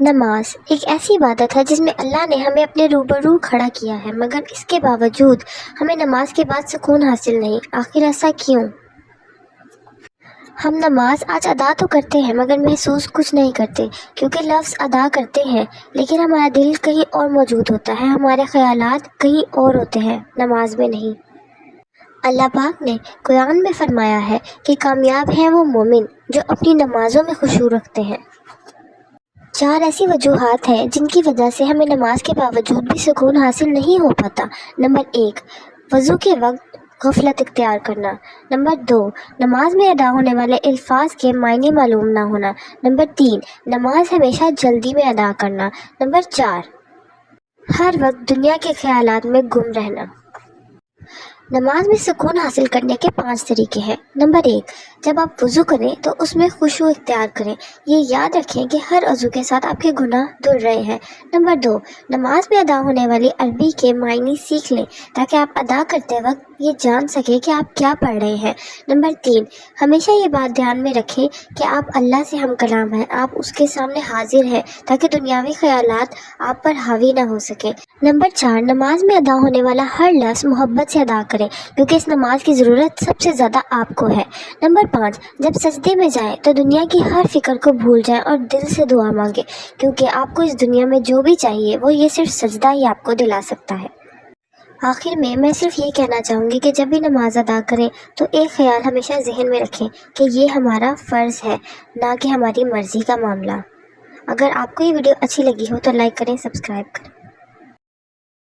نماز ایک ایسی عبادت ہے جس میں اللہ نے ہمیں اپنے روبرو کھڑا کیا ہے، مگر اس کے باوجود ہمیں نماز کے بعد سکون حاصل نہیں۔ آخر ایسا کیوں؟ ہم نماز آج ادا تو کرتے ہیں مگر محسوس کچھ نہیں کرتے، کیونکہ لفظ ادا کرتے ہیں لیکن ہمارا دل کہیں اور موجود ہوتا ہے، ہمارے خیالات کہیں اور ہوتے ہیں، نماز میں نہیں۔ اللہ پاک نے قرآن میں فرمایا ہے کہ کامیاب ہیں وہ مومن جو اپنی نمازوں میں خشوع رکھتے ہیں۔ 4 ایسی وجوہات ہیں جن کی وجہ سے ہمیں نماز کے باوجود بھی سکون حاصل نہیں ہو پاتا۔ نمبر 1، وضو کے وقت غفلت اختیار کرنا۔ نمبر 2، نماز میں ادا ہونے والے الفاظ کے معنی معلوم نہ ہونا۔ نمبر 3، نماز ہمیشہ جلدی میں ادا کرنا۔ نمبر 4، ہر وقت دنیا کے خیالات میں گم رہنا۔ نماز میں سکون حاصل کرنے کے 5 طریقے ہیں۔ نمبر 1، جب آپ وضو کریں تو اس میں خشوع اختیار کریں، یہ یاد رکھیں کہ ہر عضو کے ساتھ آپ کے گناہ دھل رہے ہیں۔ نمبر 2، نماز میں ادا ہونے والی عربی کے معنی سیکھ لیں تاکہ آپ ادا کرتے وقت یہ جان سکیں کہ آپ کیا پڑھ رہے ہیں۔ نمبر 3، ہمیشہ یہ بات دھیان میں رکھیں کہ آپ اللہ سے ہم کلام ہیں، آپ اس کے سامنے حاضر ہیں تاکہ دنیاوی خیالات آپ پر حاوی نہ ہو سکیں۔ نمبر 4، نماز میں ادا ہونے والا ہر لفظ محبت سے ادا کریں کیونکہ اس نماز کی ضرورت سب سے زیادہ آپ کو ہے۔ نمبر 5، جب سجدے میں جائیں تو دنیا کی ہر فکر کو بھول جائیں اور دل سے دعا مانگیں کیونکہ آپ کو اس دنیا میں جو بھی چاہیے وہ یہ صرف سجدہ ہی آپ کو دلا سکتا ہے۔ آخر میں صرف یہ کہنا چاہوں گی کہ جب بھی نماز ادا کریں تو ایک خیال ہمیشہ ذہن میں رکھیں کہ یہ ہمارا فرض ہے، نہ کہ ہماری مرضی کا معاملہ۔ اگر آپ کو یہ ویڈیو اچھی لگی ہو تو لائک کریں، سبسکرائب کریں۔